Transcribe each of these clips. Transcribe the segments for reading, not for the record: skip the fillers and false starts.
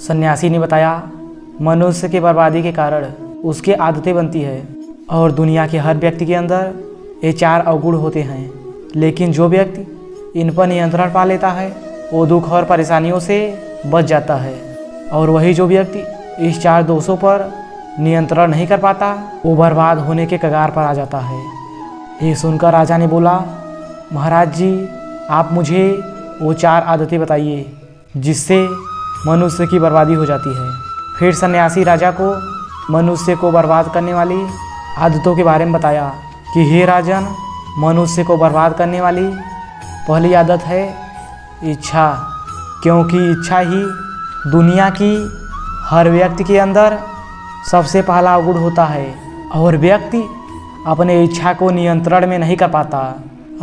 सन्यासी ने बताया, मनुष्य की बर्बादी के कारण उसकी आदतें बनती है और दुनिया के हर व्यक्ति के अंदर ये 4 अवगुण होते हैं। लेकिन जो व्यक्ति इन पर नियंत्रण पा लेता है वो दुख और परेशानियों से बच जाता है, और वही जो व्यक्ति इस 4 दोषों पर नियंत्रण नहीं कर पाता वो बर्बाद होने के कगार पर आ जाता है। ये सुनकर राजा ने बोला, महाराज जी, आप मुझे वो 4 आदतें बताइए जिससे मनुष्य की बर्बादी हो जाती है। फिर सन्यासी राजा को मनुष्य को बर्बाद करने वाली आदतों के बारे में बताया कि हे राजन, मनुष्य को बर्बाद करने वाली पहली आदत है इच्छा, क्योंकि इच्छा ही दुनिया की हर व्यक्ति के अंदर सबसे पहला अवगुण होता है, और व्यक्ति अपने इच्छा को नियंत्रण में नहीं कर पाता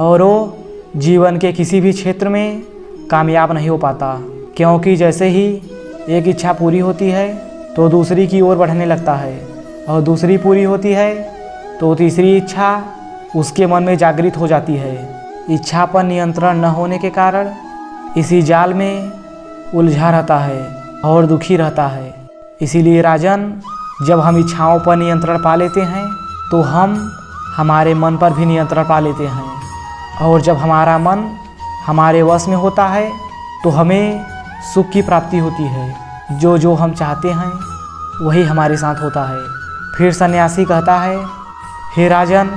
और वो जीवन के किसी भी क्षेत्र में कामयाब नहीं हो पाता, क्योंकि जैसे ही एक इच्छा पूरी होती है तो दूसरी की ओर बढ़ने लगता है, और दूसरी पूरी होती है तो तीसरी इच्छा उसके मन में जागृत हो जाती है। इच्छा पर नियंत्रण न होने के कारण इसी जाल में उलझा रहता है और दुखी रहता है। इसीलिए राजन, जब हम इच्छाओं पर नियंत्रण पा लेते हैं तो हम हमारे मन पर भी नियंत्रण पा लेते हैं, और जब हमारा मन हमारे वश में होता है तो हमें सुख की प्राप्ति होती है। जो हम चाहते हैं वही हमारे साथ होता है। फिर सन्यासी कहता है, हे राजन,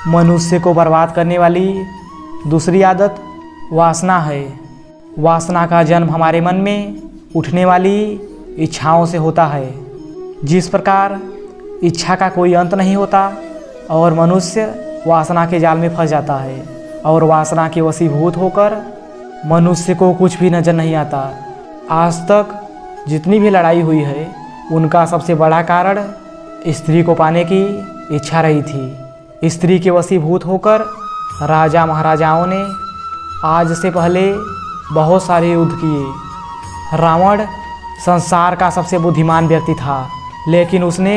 मनुष्य को बर्बाद करने वाली दूसरी आदत वासना है। वासना का जन्म हमारे मन में उठने वाली इच्छाओं से होता है। जिस प्रकार इच्छा का कोई अंत नहीं होता और मनुष्य वासना के जाल में फंस जाता है, और वासना के वशीभूत होकर मनुष्य को कुछ भी नज़र नहीं आता। आज तक जितनी भी लड़ाई हुई है उनका सबसे बड़ा कारण स्त्री को पाने की इच्छा रही थी। स्त्री के वशीभूत होकर राजा महाराजाओं ने आज से पहले बहुत सारे युद्ध किए। रावण संसार का सबसे बुद्धिमान व्यक्ति था, लेकिन उसने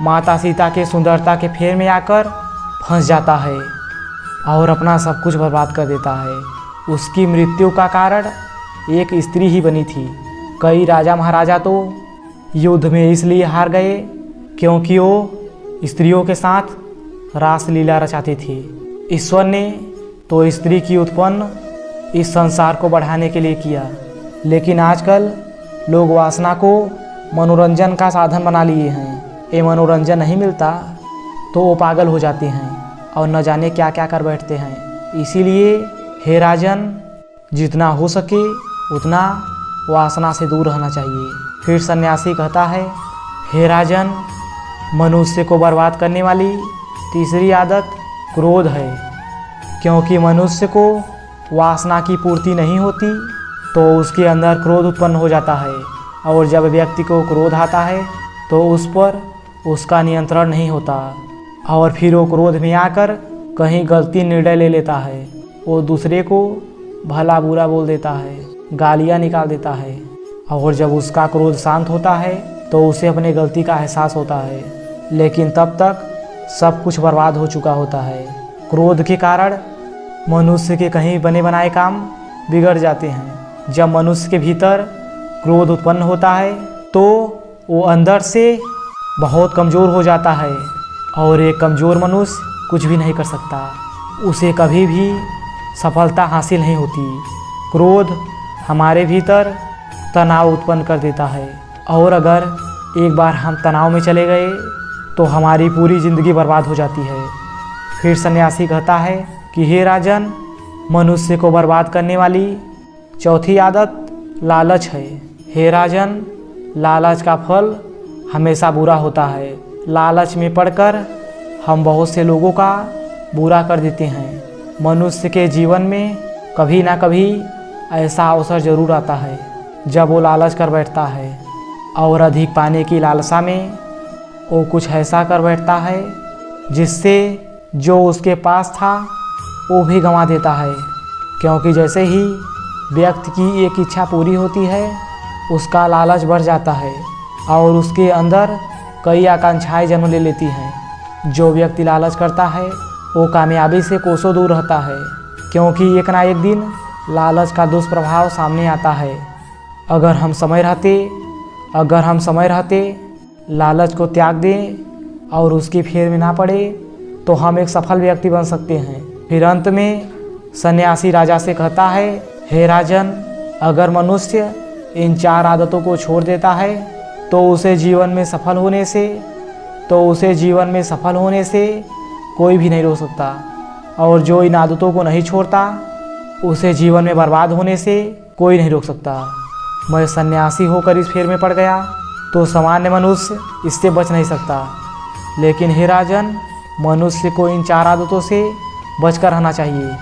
माता सीता के सुंदरता के फेर में आकर फंस जाता है और अपना सब कुछ बर्बाद कर देता है। उसकी मृत्यु का कारण एक स्त्री ही बनी थी। कई राजा महाराजा तो युद्ध में इसलिए हार गए क्योंकि वो स्त्रियों के साथ रासलीला रचाते थे। ईश्वर ने तो स्त्री की उत्पन्न इस संसार को बढ़ाने के लिए किया, लेकिन आजकल लोग वासना को मनोरंजन का साधन बना लिए हैं। ये मनोरंजन नहीं मिलता तो वो पागल हो जाते हैं और न जाने क्या क्या कर बैठते हैं। इसीलिए हे राजन, जितना हो सके उतना वासना से दूर रहना चाहिए। फिर सन्यासी कहता है, हे राजन, मनुष्य को बर्बाद करने वाली तीसरी आदत क्रोध है, क्योंकि मनुष्य को वासना की पूर्ति नहीं होती तो उसके अंदर क्रोध उत्पन्न हो जाता है, और जब व्यक्ति को क्रोध आता है तो उस पर उसका नियंत्रण नहीं होता, और फिर वो क्रोध में आकर कहीं गलती निर्णय ले लेता है। वो दूसरे को भला बुरा बोल देता है, गालियाँ निकाल देता है, और जब उसका क्रोध शांत होता है तो उसे अपने गलती का एहसास होता है, लेकिन तब तक सब कुछ बर्बाद हो चुका होता है। क्रोध के कारण मनुष्य के कहीं बने बनाए काम बिगड़ जाते हैं। जब मनुष्य के भीतर क्रोध उत्पन्न होता है तो वो अंदर से बहुत कमज़ोर हो जाता है, और एक कमज़ोर मनुष्य कुछ भी नहीं कर सकता, उसे कभी भी सफलता हासिल नहीं होती। क्रोध हमारे भीतर तनाव उत्पन्न कर देता है, और अगर एक बार हम तनाव में चले गए तो हमारी पूरी ज़िंदगी बर्बाद हो जाती है। फिर सन्यासी कहता है कि हे राजन, मनुष्य को बर्बाद करने वाली चौथी आदत लालच है। हे राजन, लालच का फल हमेशा बुरा होता है। लालच में पड़कर हम बहुत से लोगों का बुरा कर देते हैं। मनुष्य के जीवन में कभी ना कभी ऐसा अवसर ज़रूर आता है जब वो लालच कर बैठता है, और अधिक पाने की लालसा में वो कुछ ऐसा कर बैठता है जिससे जो उसके पास था वो भी गंवा देता है। क्योंकि जैसे ही व्यक्ति की एक इच्छा पूरी होती है उसका लालच बढ़ जाता है और उसके अंदर कई आकांक्षाएं जन्म ले लेती हैं। जो व्यक्ति लालच करता है वो कामयाबी से कोसों दूर रहता है, क्योंकि एक ना एक दिन लालच का दुष्प्रभाव सामने आता है। अगर हम समय रहते अगर हम समय रहते लालच को त्याग दें और उसकी फेर में ना पड़े तो हम एक सफल व्यक्ति बन सकते हैं। फिर अंत में सन्यासी राजा से कहता है, हे राजन, अगर मनुष्य इन 4 आदतों को छोड़ देता है तो उसे जीवन में सफल होने से कोई भी नहीं रोक सकता, और जो इन आदतों को नहीं छोड़ता उसे जीवन में बर्बाद होने से कोई नहीं रोक सकता। मैं सन्यासी होकर इस फेर में पड़ गया तो सामान्य मनुष्य इससे बच नहीं सकता, लेकिन हे राजन, मनुष्य को इन 4 आदतों से बचकर रहना चाहिए।